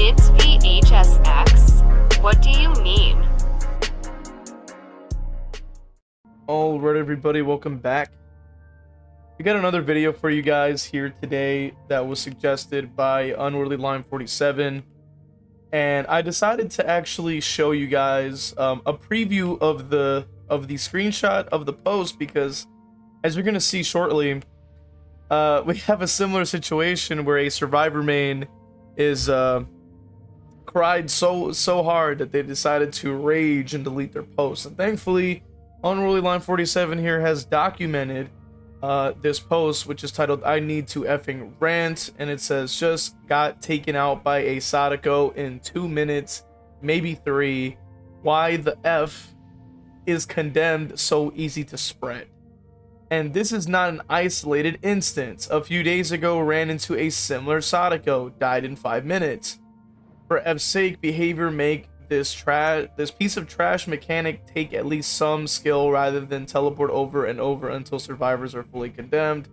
It's v.h.s.x. What do you mean? Alright everybody, welcome back. We got another video for you guys here today that was suggested by Unworthy47, and I decided to actually show you guys a preview of the screenshot of the post, because as you're gonna see shortly, we have a similar situation where a survivor main is cried so hard that they decided to rage and delete their post. And thankfully, Unworthy47 here has documented this post, which is titled "I need to effing rant," and it says, "Just got taken out by a Sadako in 2 minutes, maybe 3. Why the F is condemned so easy to spread?" And this is not an isolated instance. A few days ago, ran into a similar Sadako, died in 5 minutes. For F's sake, behavior make this piece of trash mechanic take at least some skill rather than teleport over and over until survivors are fully condemned.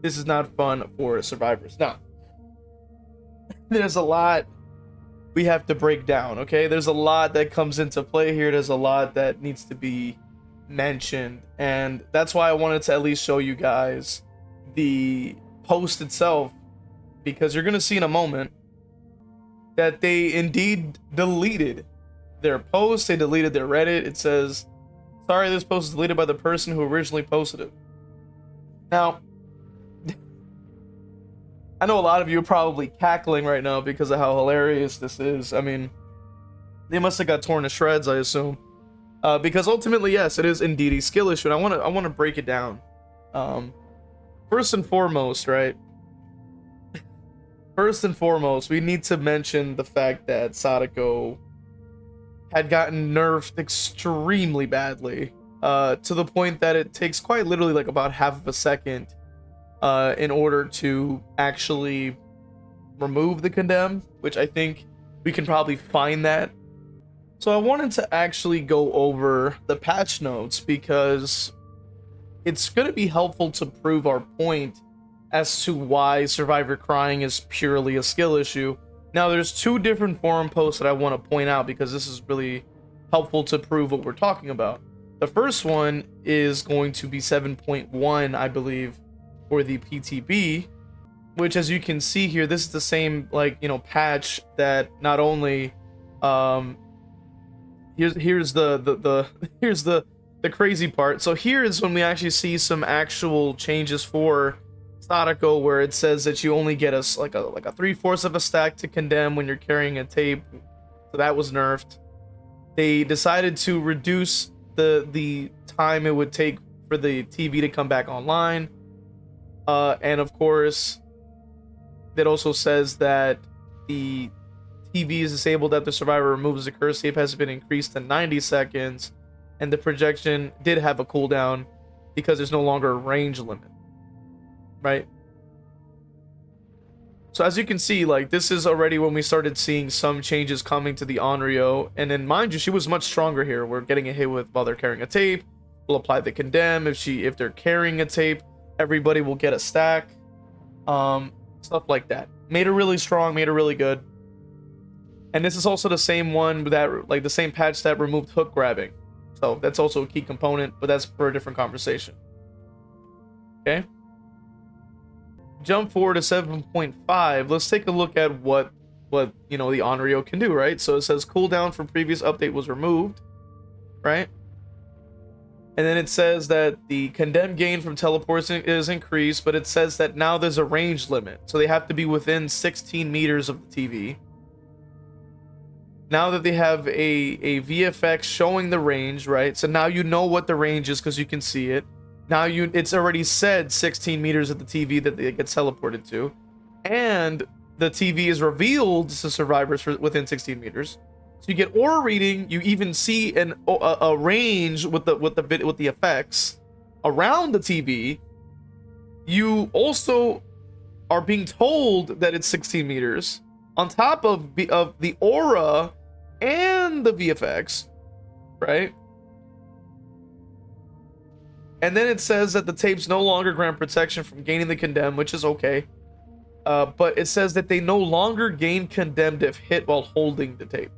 This is not fun for survivors. Now, there's a lot we have to break down, okay? There's a lot that comes into play here. There's a lot that needs to be mentioned, and that's why I wanted to at least show you guys the post itself, because you're gonna see in a moment that they indeed deleted their post. They deleted their Reddit. It says, "Sorry, this post is deleted by the person who originally posted it." Now, I know a lot of you are probably cackling right now because of how hilarious this is. I mean, they must have got torn to shreds, I assume. Because ultimately, yes, it is indeed a skill issue, and I want to break it down. First and foremost, right? First and foremost, we need to mention the fact that Sadako had gotten nerfed extremely badly, to the point that it takes quite literally like about half of a second in order to actually remove the condemn, which I think we can probably find that. So I wanted to actually go over the patch notes, because it's going to be helpful to prove our point as to why survivor crying is purely a skill issue. Now, there's 2 different forum posts that I want to point out, because this is really helpful to prove what we're talking about. The first one is going to be 7.1, I believe, for the PTB, which, as you can see here, this is the same, like, patch that not only here's the crazy part. So here is when we actually see some actual changes for Sadako, where it says that you only get like a 3/4 of a stack to condemn when you're carrying a tape. So that was nerfed. They decided to reduce the time it would take for the TV to come back online, and of course, that also says that the TV is disabled after survivor removes the curse tape has been increased to 90 seconds, and the projection did have a cooldown because there's no longer a range limit, right? So as you can see, like, this is already when we started seeing some changes coming to the Onryo, and then mind you, she was much stronger here. We're getting a hit with while they're carrying a tape. We'll apply the condemn. If they're carrying a tape, everybody will get a stack. Stuff like that. Made her really strong, made her really good. And this is also the same one that, like, the same patch that removed hook grabbing. So that's also a key component, but that's for a different conversation. Okay. Jump forward to 7.5. Let's take a look at what the Onryo can do, right? So it says cooldown from previous update was removed, right? And then it says that the condemn gain from teleports is increased, but it says that now there's a range limit. So they have to be within 16 meters of the TV. Now that they have a v.h.s.x showing the range, right? So now you know what the range is because you can see it. Now it's already said 16 meters of the TV that it gets teleported to. And the TV is revealed to survivors within 16 meters. So you get aura reading, you even see a range with the effects around the TV. You also are being told that it's 16 meters on top of the aura and the v.h.s.x, right? And then it says that the tapes no longer grant protection from gaining the condemn, which is okay. but it says that they no longer gain condemned if hit while holding the tape.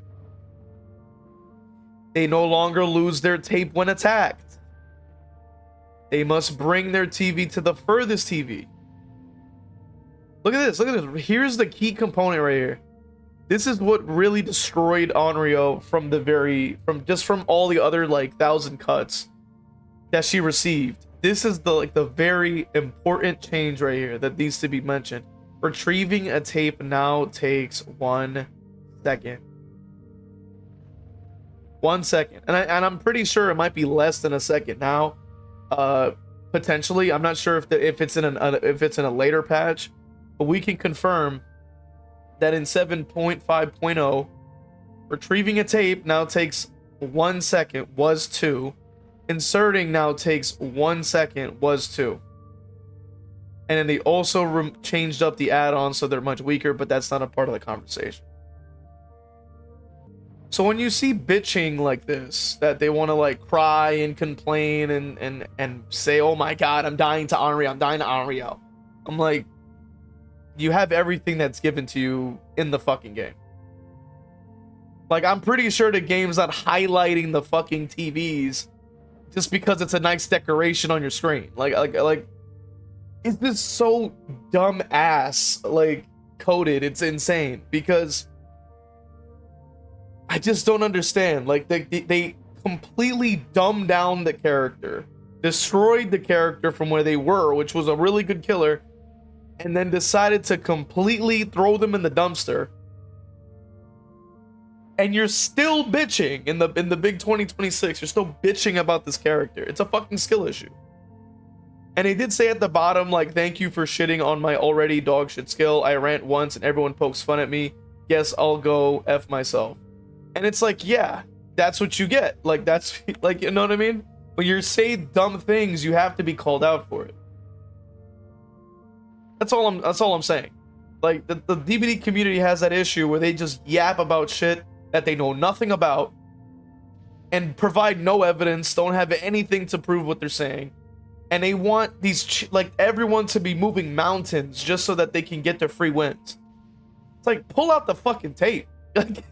They no longer lose their tape when attacked. They must bring their TV to the furthest TV. Look at this. Look at this. Here's the key component right here. This is what really destroyed Onryo from all the other like 1,000 cuts that she received. This is the very important change right here that needs to be mentioned. Retrieving a tape now takes 1 second. 1 second, and I'm pretty sure it might be less than a second now. Potentially, I'm not sure if it's in a later patch, but we can confirm that in 7.5.0, retrieving a tape now takes 1 second, was 2. Inserting now takes 1 second, was 2. And then they also changed up the add-ons so they're much weaker, but that's not a part of the conversation. So when you see bitching like this, that they want to like cry and complain and say, oh my god, I'm dying to Onryo, I'm like, you have everything that's given to you in the fucking game. Like, I'm pretty sure the game's not highlighting the fucking TVs just because it's a nice decoration on your screen. Like it's just so dumb ass like coded. It's insane because I just don't understand. Like they completely dumbed down the character, destroyed the character from where they were, which was a really good killer, and then decided to completely throw them in the dumpster. And you're still bitching in the big 2026. You're still bitching about this character. It's a fucking skill issue. And they did say at the bottom, like, thank you for shitting on my already dog shit skill. I rant once and everyone pokes fun at me. Guess I'll go F myself. And it's like, yeah, that's what you get. Like, that's like, you know what I mean? When you say dumb things, you have to be called out for it. That's all I'm saying. Like, the DBD community has that issue where they just yap about shit that they know nothing about and provide no evidence, don't have anything to prove what they're saying. And they want these like everyone to be moving mountains just so that they can get their free wins. It's like, pull out the fucking tape. Like,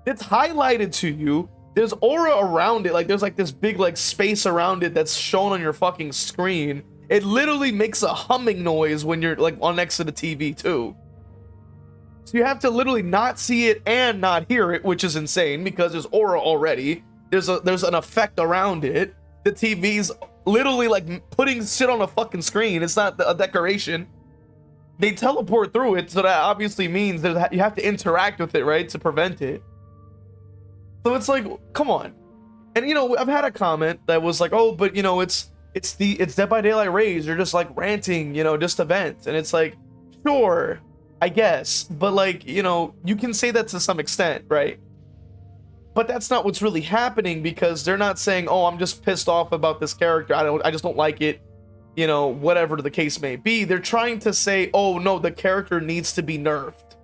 it's highlighted to you. There's aura around it. Like, there's like this big like space around it that's shown on your fucking screen. It literally makes a humming noise when you're like on next to the TV too. So you have to literally not see it and not hear it, which is insane because there's aura already. There's an effect around it. The TV's literally like putting shit on a fucking screen. It's not a decoration. They teleport through it, so that obviously means that you have to interact with it, right, to prevent it. So it's like, come on. And you know, I've had a comment that was like, oh, but you know, it's Dead by Daylight Rage. You're just like ranting, you know, just a vent. And it's like, sure, I guess, but like, you know, you can say that to some extent, right? But that's not what's really happening, because they're not saying, oh, I'm just pissed off about this character. I just don't like it. You know, whatever the case may be. They're trying to say, oh no, the character needs to be nerfed.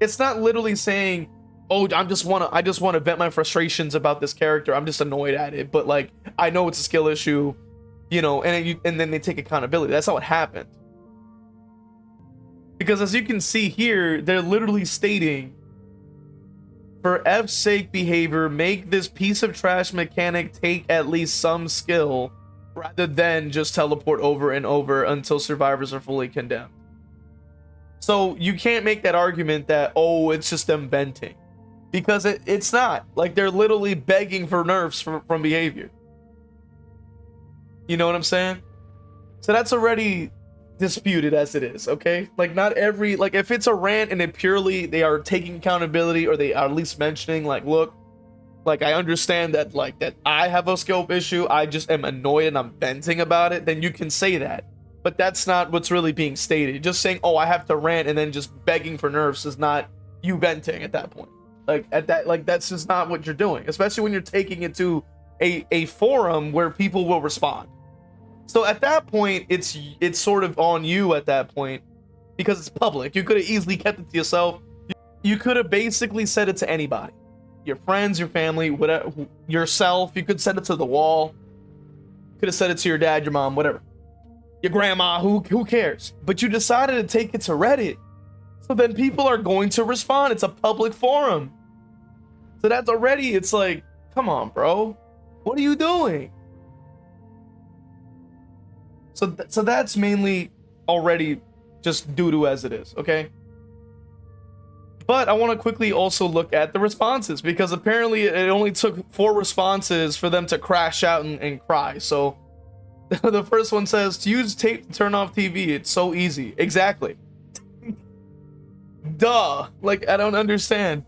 It's not literally saying, oh, I just want to vent my frustrations about this character. I'm just annoyed at it, but like, I know it's a skill issue, you know, and then they take accountability. That's how it happened. Because as you can see here, they're literally stating, for F's sake, behavior, make this piece of trash mechanic take at least some skill, rather than just teleport over and over until survivors are fully condemned. So you can't make that argument that, oh, it's just them venting, because it's not. Like, they're literally begging for nerfs from behavior. You know what I'm saying? So that's already disputed as it is, okay? Like, not every, like, if it's a rant and it purely they are taking accountability, or they are at least mentioning, like, look, like, I understand that, like, that I have a scope issue, I just am annoyed and I'm venting about it, then you can say that. But that's not what's really being stated. Just saying, oh, I have to rant, and then just begging for nerfs is not you venting at that point. Like, at that, like, that's just not what you're doing, especially when you're taking it to a forum where people will respond. So at that point, it's sort of on you at that point, because it's public. You could have easily kept it to yourself. You could have basically said it to anybody. Your friends, your family, whatever, yourself. You could send it to the wall. Could have said it to your dad, your mom, whatever. your grandma, who cares? But you decided to take it to Reddit. So then people are going to respond. It's a public forum. So that's already, it's like, come on, bro. What are you doing? So that's mainly already just due to as it is, okay? But I want to quickly also look at the responses, because apparently it only took 4 responses for them to crash out and cry. So the first one says, to use tape to turn off TV, it's so easy. Exactly. Duh. Like, I don't understand.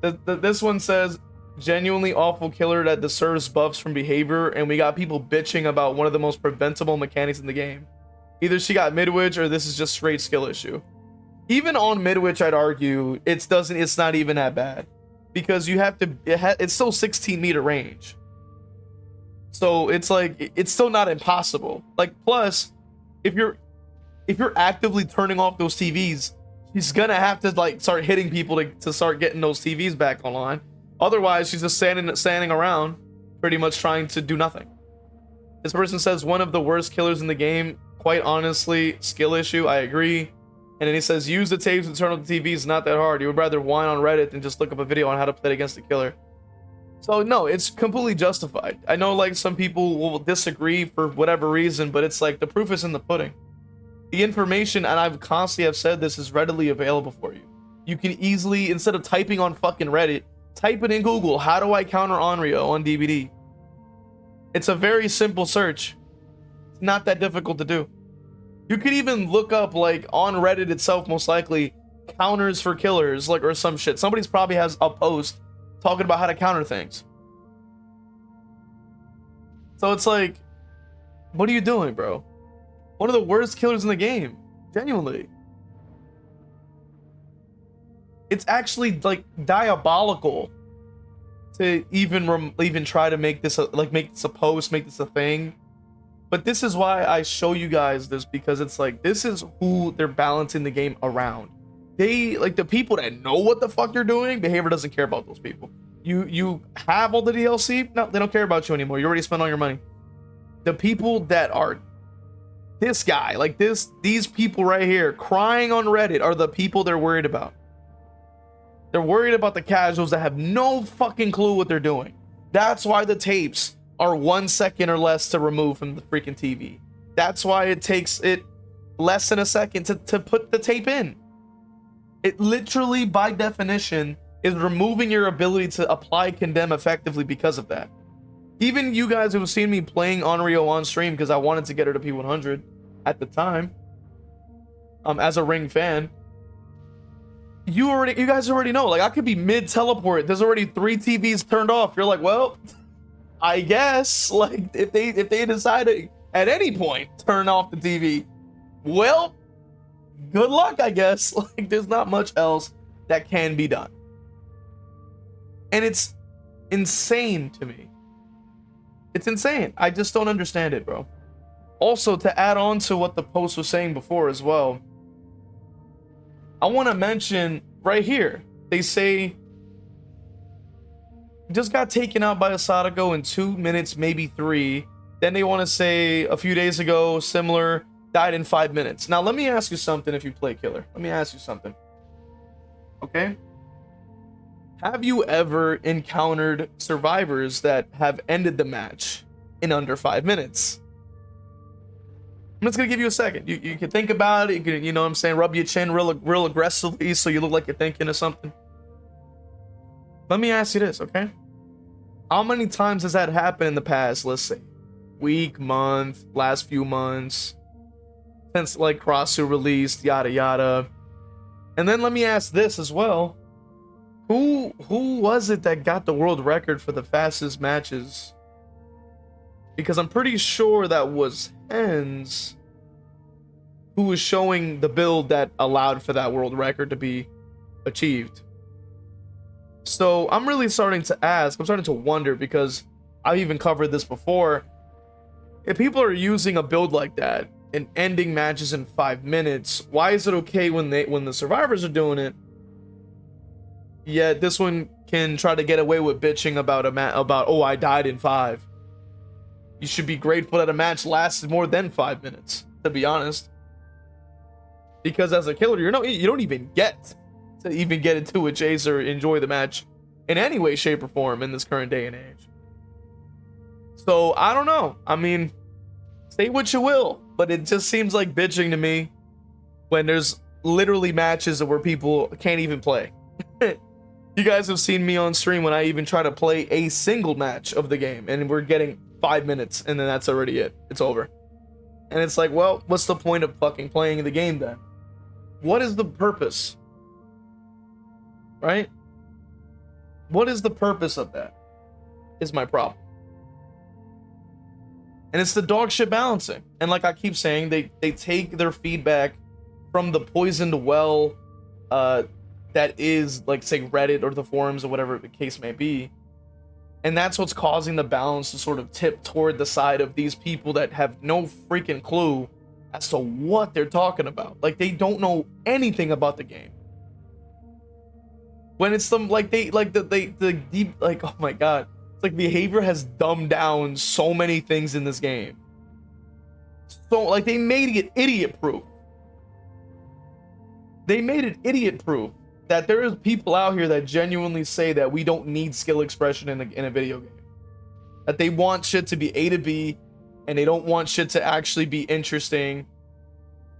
This one says, genuinely awful killer that deserves buffs from behavior, and we got people bitching about one of the most preventable mechanics in the game. Either she got mid-witch or this is just straight skill issue. Even on mid-witch, I'd argue it's not even that bad, because you have to, it's still 16-meter range. So it's like, it's still not impossible. Like, plus, if you're actively turning off those TVs, she's gonna have to like start hitting people to start getting those TVs back online. Otherwise, she's just standing around, pretty much trying to do nothing. This person says, one of the worst killers in the game. Quite honestly, skill issue. I agree. And then he says, use the tapes and turn off the TV is not that hard. You would rather whine on Reddit than just look up a video on how to play against the killer. So no, it's completely justified. I know like some people will disagree for whatever reason, but it's like the proof is in the pudding. The information, and I've constantly have said this, is readily available for you. You can easily, instead of typing on fucking Reddit, type it in Google, how do I counter Onryo on DBD? It's a very simple search. It's not that difficult to do. You could even look up, like, on Reddit itself, most likely, counters for killers, like, or some shit. Somebody's probably has a post talking about how to counter things. So it's like, what are you doing, bro? One of the worst killers in the game. Genuinely. It's actually, like, diabolical to even try to make this make this a post, make this a thing. But this is why I show you guys this, because it's like, this is who they're balancing the game around. They, like, the people that know what the fuck you're doing, Behavior doesn't care about those people. You have all the DLC? No, they don't care about you anymore. You already spent all your money. The people that are this guy, like these people right here crying on Reddit are the people they're worried about. They're worried about the casuals that have no fucking clue what they're doing. That's why the tapes are 1 second or less to remove from the freaking TV. That's why it takes it less than a second to put the tape in. It literally, by definition, is removing your ability to apply condemn effectively because of that. Even you guys who have seen me playing Onryo on stream, because I wanted to get her to P100 at the time, as a Ring fan, you guys already know, like, I could be mid teleport, there's already 3 TVs turned off. You're like, well, I guess, like, if they decide to at any point turn off the TV, well, good luck, I guess. Like, there's not much else that can be done. And it's insane to me. It's insane. I just don't understand it, bro. Also, to add on to what the post was saying before as well, I want to mention right here, they say just got taken out by a Sadako in 2 minutes, maybe 3. Then they want to say a few days ago, similar, died in 5 minutes. Now, let me ask you something if you play Killer. Let me ask you something. Okay? Have you ever encountered survivors that have ended the match in under 5 minutes? I'm just gonna give you a second. You can think about it. You can, you know what I'm saying, rub your chin real aggressively so you look like you're thinking of something. Let me ask you this, okay? How many times has that happened in the past, let's say, week, month, last few months, since like Crossu released, yada yada? And then let me ask this as well. Who was it that got the world record for the fastest matches? Because I'm pretty sure that was Hens, who was showing the build that allowed for that world record to be achieved. So I'm really starting to ask, I'm starting to wonder, because I've even covered this before. If people are using a build like that and ending matches in 5 minutes, why is it okay when the survivors are doing it, yet this one can try to get away with bitching about oh, I died in 5? you should be grateful that a match lasted more than 5 minutes, to be honest. Because as a killer, you don't even get to even get into a chase or enjoy the match in any way, shape, or form in this current day and age. So I don't know. I mean, say what you will, but it just seems like bitching to me when there's literally matches where people can't even play. You guys have seen me on stream when I even try to play a single match of the game and we're getting 5 minutes and then that's already it. It's over. And it's like, well, what's the point of fucking playing the game then? What is the purpose? Right? What is the purpose of that? Is my problem. And it's the dog shit balancing. And like I keep saying, they take their feedback from the poisoned well that is, like, say, Reddit or the forums or whatever the case may be. And that's what's causing the balance to sort of tip toward the side of these people that have no freaking clue as to what they're talking about. Like, they don't know anything about the game. When it's them, like, the deep, like, oh my god. It's like Behaviour has dumbed down so many things in this game. So, like, they made it idiot-proof. They made it idiot-proof that there is people out here that genuinely say that we don't need skill expression in a video game. That they want shit to be A to B, and they don't want shit to actually be interesting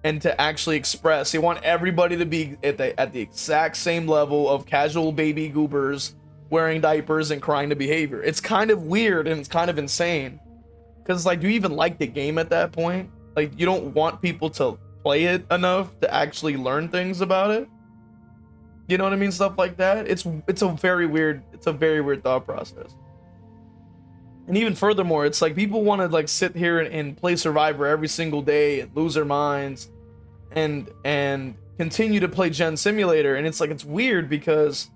and to actually express. They want everybody to be at the exact same level of casual baby goobers wearing diapers and crying to Behaviour. It's kind of weird and it's kind of insane. Because, like, do you even like the game at that point? Like, you don't want people to play it enough to actually learn things about it? You know what I mean? Stuff like that. It's a very weird thought process. And even furthermore, it's like people want to, like, sit here and play Survivor every single day and lose their minds and continue to play Gen Simulator. And it's like, it's weird because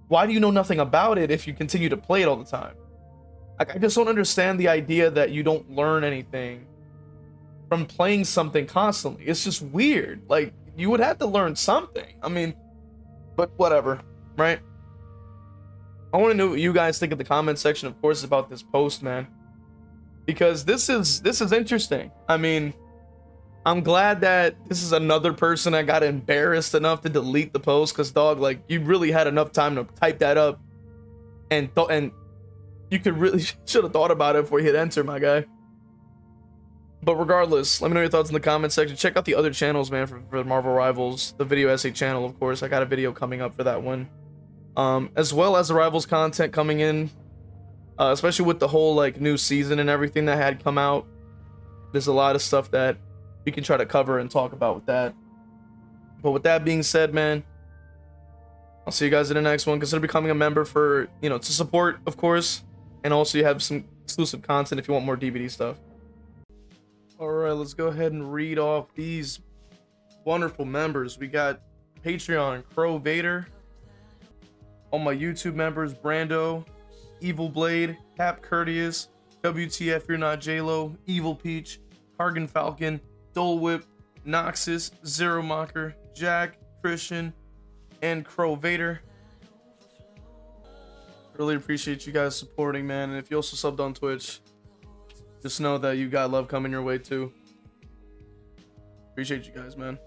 why do you know nothing about it if you continue to play it all the time? Like, I just don't understand the idea that you don't learn anything from playing something constantly. It's just weird. Like, you would have to learn something. I mean, but whatever, right? I want to know what you guys think in the comment section, of course, about this post, man. Because this is interesting. I mean, I'm glad that this is another person that got embarrassed enough to delete the post, because, dog, like, you really had enough time to type that up and you could really should have thought about it before you hit enter, my guy. But regardless, let me know your thoughts in the comment section. Check out the other channels, man, for Marvel Rivals, the Video Essay channel, of course. I got a video coming up for that one. As well as the Rivals content coming in, especially with the whole, like, new season and everything that had come out. There's a lot of stuff that we can try to cover and talk about with that. But with that being said, man, I'll see you guys in the next one. Consider becoming a member for, you know, to support, of course. And also you have some exclusive content if you want more DVD stuff. Alright, let's go ahead and read off these wonderful members. We got Patreon, Crow Vader. All my YouTube members, Brando, Evil Blade, Cap Courteous, WTF You're Not J-Lo, Evil Peach, Hargan Falcon, Dole Whip, Noxus, Zero Mocker, Jack, Christian, and Crow Vader. Really appreciate you guys supporting, man. And if you also subbed on Twitch, just know that you got love coming your way too. Appreciate you guys, man.